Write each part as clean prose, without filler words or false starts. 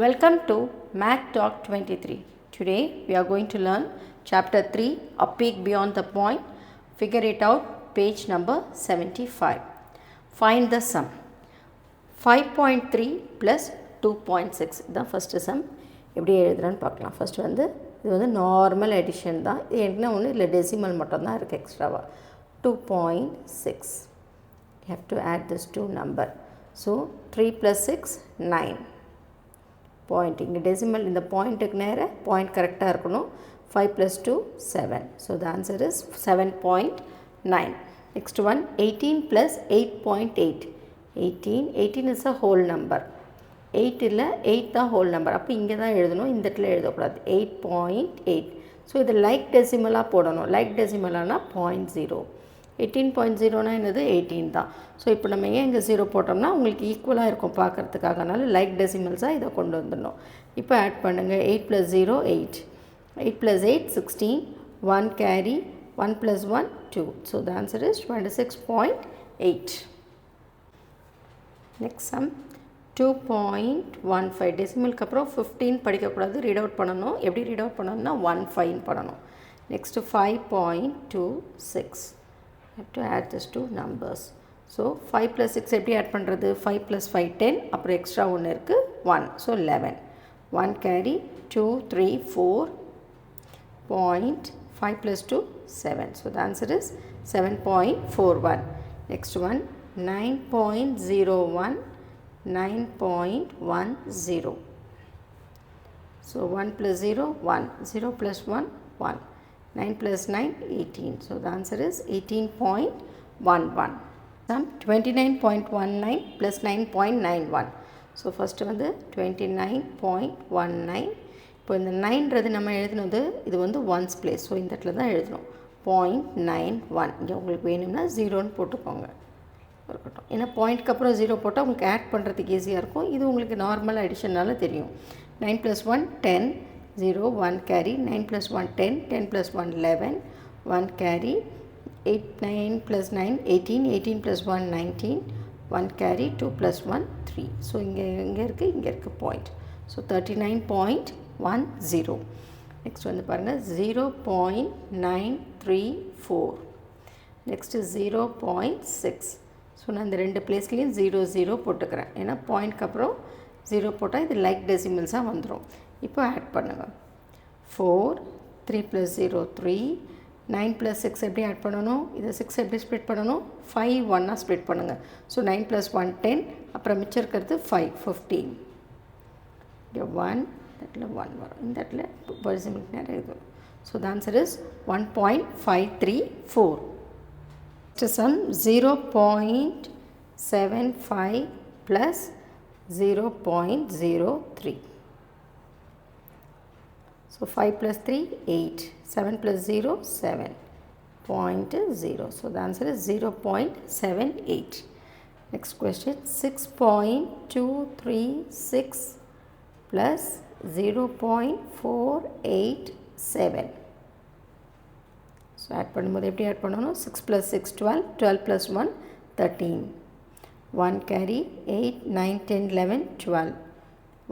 Welcome to Math Talk 23. Today we are going to learn Chapter-3, A Peek Beyond the Point. Figure it out, page number 75. Find the sum. 5.3 plus 2.6 the first sum. எப்படி எழுதுறான்னு பார்க்கலாம். First இது வந்து normal edition தான். இது என்ன ஒன்று இல்லை decimal மட்டும் தான் இருக்குது எக்ஸ்ட்ராவாக. 2.6. You have to add this two number. So 3 plus 6 9. Point இங்கே டெசிமல் இந்த பாயிண்ட்டுக்கு நேராக பாயிண்ட் கரெக்டாக இருக்கணும். 5 plus 2 7. So the answer is 7.9. Next one 18 plus 8.8. 18 is a whole number. 8 இல்லை 8 தான் whole number. அப்போ இங்கே தான் எழுதணும், இந்த இடத்துல எழுதக்கூடாது. 8.8. ஸோ இது லைக் டெசிமலாக போடணும். லைக் டெசிமலானா 0.0. 18.0னா என்னது 18 தான். ஸோ இப்போ நம்ம ஏன் இங்கே 0 போட்டோம்னா உங்களுக்கு ஈக்குவலாக இருக்கும் பார்க்குறதுக்காக. அதனால லைக் டெசிமல்ஸாக இதை கொண்டு வந்துடணும். இப்போ ஆட் பண்ணுங்கள். 8 plus 0 8. 8 plus 8 16. 1 carry. 1 plus 1 2. So the answer is 26.8. Next sum 2.15. டெசிமலுக்கு அப்புறம் 15 படிக்கக்கூடாது, ரீட் அவுட் பண்ணணும். எப்படி ரீட் அவுட் பண்ணணும்னா 15 பண்ணணும். Next 5.26. have to add these two numbers. So 5 plus 6 எப்படி ஆட் பண்ணுறது? 5 plus 5 10, அப்புறம் எக்ஸ்ட்ரா ஒன்று இருக்குது 1. So 11. 1 carry 2 3 4. Point 5 plus 2 7. So the answer is 7.41. Next one 9.01. 9.10. So 1 plus 0 1. 0 plus 1 1. 9 plus 9 18. So the answer is 18.11. Sum 29.19 plus 9.91. So first வந்து 29.19. இப்போ இந்த 9றது நம்ம எழுதினது இது வந்து ஒன்ஸ் பிளேஸ். ஸோ இந்த இடத்துல தான் எழுதணும். 0.91. இங்கே உங்களுக்கு வேணும்னா 0ன்னு போட்டுக்கோங்க இருக்கட்டும். ஏன்னா பாயிண்ட்க்கு அப்புறம் 0 போட்டால் உங்களுக்கு ஆட் பண்ணுறதுக்கு ஈஸியாக இருக்கும். இது உங்களுக்கு நார்மல் அடிஷன்னால தெரியும். 9 plus 1 10. 0 1 carry. 9 plus 1 10. 10 plus 1 11. 1 carry. 8 9 plus 9 18. 18 plus 1 19. 1 carry. 2 plus 1 3. So இங்கே இருக்குது பாயிண்ட். ஸோ 39.10. நெக்ஸ்ட் வந்து பாருங்கள் 0.934. நெக்ஸ்ட்டு 0.6. ஸோ நான் இந்த ரெண்டு பிளேஸ்லேயும் 0 0 போட்டுக்கிறேன். ஏன்னா பாயிண்ட்க்கு அப்புறம் 0 போட்டால் இது லைக் டெசிமல்ஸாக வந்துடும். இப்போ ஆட் பண்ணுங்கள். 4 3 plus 0 3. 9 plus 6 எப்படி ஆட் பண்ணணும்? இதை 6 எப்படி ஸ்ப்ளிட் பண்ணணும்? 5 1ஆக ஸ்ப்ளிட் பண்ணுங்கள். So 9 plus 1 10. அப்புறம் மிச்சம் இருக்கிறது 5 15. இங்கே 1 இடத்துல 1 வரும். இந்த இடத்துல டெசிமலுக்கு நிறைய இது. So the answer is 1.534. Sum 0.75 plus 0.03. So 5 plus 3 8. 7 plus 0 7. 0.0. So the answer is 0.78. Next question 6.236 plus 0.487. So add பண்ணும்போது எப்படி ஆட் பண்ணணும்? 6 plus 6 12. 12 plus 1 13. 1 carry 8 9 10 11 12.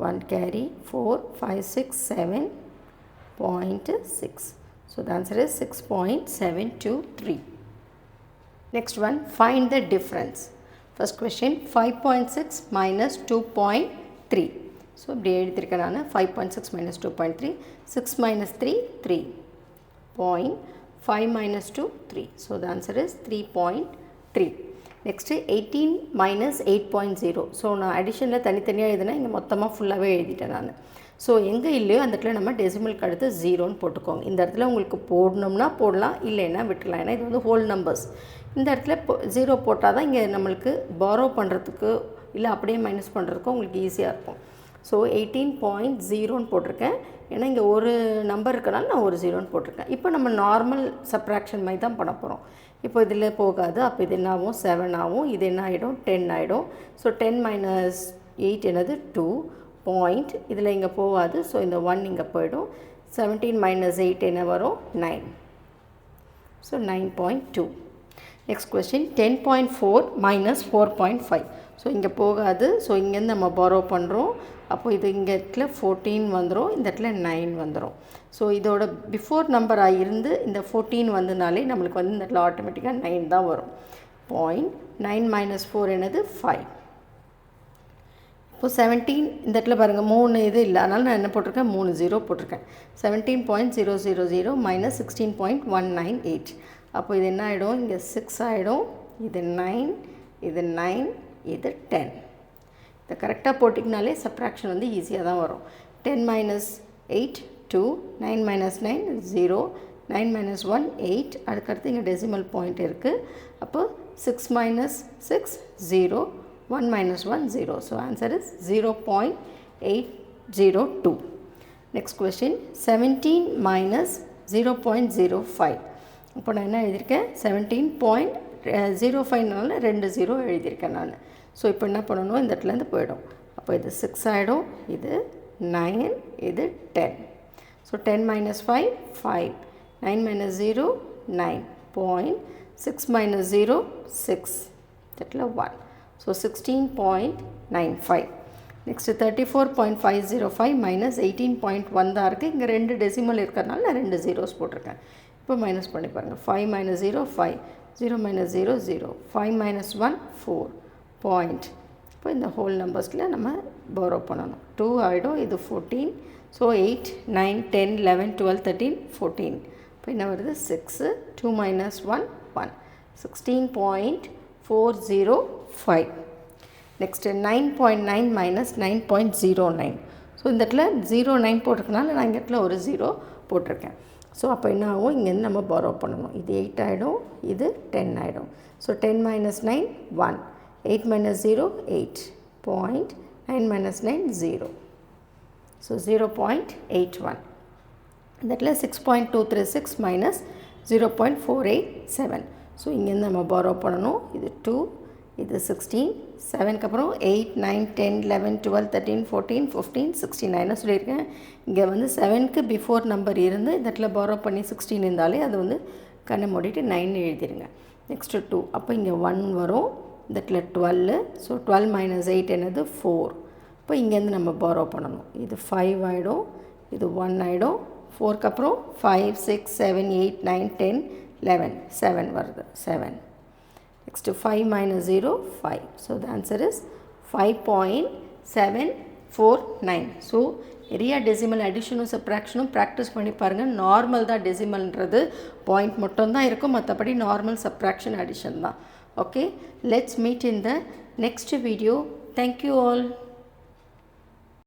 1 carry 4 5 6 7.6. So the answer is 6.723. Next one, find the difference. First question 5.6 minus 2.3. So இப்படி எழுதியிருக்கேன் நான். 5.6 minus 2.3. 6 minus 3 3. 5 minus 2 3. So the answer is 3.3. Next 18 minus 8.0. So நான் அடிஷனில் தனித்தனியாக எழுதினா இங்கே மொத்தமாக ஃபுல்லாகவே எழுதிட்டேன் நான். ஸோ எங்கே இல்லையோ அந்த இடத்துல நம்ம டெசிமலுக்கு அடுத்து 0ன்னு போட்டுக்கோங்க. இந்த இடத்துல உங்களுக்கு போடணும்னா போடலாம், இல்லைன்னா விட்டுலாம். ஏன்னா இது வந்து ஹோல் நம்பர்ஸ். இந்த இடத்துல 0 போட்டால் தான் இங்கே நம்மளுக்கு பாரோ பண்ணுறதுக்கு இல்லை அப்படியே மைனஸ் பண்ணுறதுக்கும் உங்களுக்கு ஈஸியாக இருக்கும். ஸோ 18.0ன்னு போட்டிருக்கேன். ஏன்னா இங்கே ஒரு நம்பர் இருக்கனால நான் ஒரு 0ன்னு போட்டிருக்கேன். இப்போ நம்ம நார்மல் சப்ராக்ஷன் மாதிரி தான் பண்ண போகிறோம். இப்போ இதில் போகாது. அப்போ இது என்ன ஆகும்? 7 ஆகும். இது என்ன ஆகிடும்? 10 ஆகிடும். ஸோ 10 minus 8 என்னது 2. பாயிண்ட் இதில் இங்கே போகாது. ஸோ இந்த 1 இங்கே போயிடும். 17 minus 8 என்ன வரும்? 9. So 9.2. Next question 10.4 minus 4.5. So இங்கே போகாது. ஸோ இங்கேருந்து நம்ம பாரோ பண்ணுறோம். அப்போ இது இங்கே இடத்துல 14 வந்துடும், இந்த இடத்துல 9 வந்துடும். ஸோ இதோட பிஃபோர் நம்பராக இருந்து இந்த 14 வந்தனாலே நம்மளுக்கு வந்து இந்த இடத்துல ஆட்டோமேட்டிக்காக 9 தான் வரும். 0.9 - 4 என்னது 5. இப்போ 17 இந்த இடத்துல பாருங்கள் 3 இது இல்லை, அதனால் நான் என்ன போட்டிருக்கேன் 3 0 போட்டிருக்கேன். 17.000 - 16.198. அப்போ இது என்ன ஆகிடும், இங்கே 6 ஆகிடும், இது 9, இது 9, இது 10. இதை கரெக்டாக போட்டிங்கனாலே சப்ராக்ஷன் வந்து ஈஸியாக தான் வரும். 10 - 8 2, 9 - 9 0, 9 - 1 8. அதுக்கடுத்து இங்கே டெசிமல் பாயிண்ட் இருக்குது. அப்போ 6 - 6 0, 1 - 1 0. So answer is 0.802. Next question 17 - 0.05. இப்போ நான் என்ன எழுதியிருக்கேன் 17.05னால 2 0 எழுதியிருக்கேன் நான். ஸோ இப்போ என்ன பண்ணணும், இந்த இடத்துலேருந்து போயிடும். அப்போ இது 6 ஆகிடும், இது 9, இது 10. So 10 - 5 5, 9 - 0 9, 0.6 - 0 6, that 1. ஸோ 16.95. நெக்ஸ்ட்டு 34.505 - 18.1 தான் இருக்குது. இங்கே 2 டெசிமல் இருக்கிறதுனால நான் 2 zeros போட்டிருக்கேன். இப்போ மைனஸ் பண்ணி பாருங்கள். 5 - 0 5, 0 - 0 0, 5 - 1 4 பாயிண்ட். இப்போ இந்த ஹோல் நம்பர்ஸில் நம்ம borrow பண்ணணும். 2 ஆகிடும், இது 14. ஸோ 8 9 10 11 12 13 14. இப்போ என்ன வருது 6, 2 - 1 1, 16.405. நெக்ஸ்ட்டு 9.9 - 9.09. ஸோ இந்த இடத்துல 09 போட்டிருக்கனால நான் இந்த இடத்துல ஒரு 0 போட்டிருக்கேன். ஸோ அப்போ என்ன ஆகும், இங்கேருந்து நம்ம borrow பண்ணணும். இது 8 ஆகிடும், இது 10 ஆகிடும். ஸோ 10 - 9 1, 8 - 0 8, 0.9 - 9 0. ஸோ 0.81. இந்த இடத்துல 6.236 - 0.487. ஸோ இங்கேருந்து நம்ம borrow பண்ணணும். இது 2, இது 16, 7க்கு அப்புறம் 8 9 10 11 12 13 14 15 16 சொல்லியிருக்கேன். இங்கே வந்து 7க்கு பிஃபோர் நம்பர் இருந்து இந்த இடத்துல borrow பண்ணி 16 இருந்தாலே அது வந்து கண்ணை மூடிட்டு 9 எழுதிடுங்க. நெக்ஸ்ட்டு 2, அப்போ இங்கே 1 வரும், இந்த இடத்துல 12. ஸோ 12 - 8 என்னது 4. இப்போ இங்கேருந்து நம்ம borrow பண்ணணும். இது 5 ஆகிடும், இது 1 ஆகிடும். 4க்கு அப்புறம் 5 6 7 8 9 10 11 7 வருது 7. Next 5 - 0 5. So the answer is 5.749. So நிறைய டெசிமல் அடிஷனும் சப்ராக்ஷனும் ப்ராக்டிஸ் பண்ணி பாருங்கள். நார்மல் தான் டெசிமல்ன்றது, பாயிண்ட் மட்டும் தான் இருக்கும், மற்றபடி நார்மல் சப்ராக்ஷன் அடிஷன் தான். Okay, let's meet in the next video. Thank you all.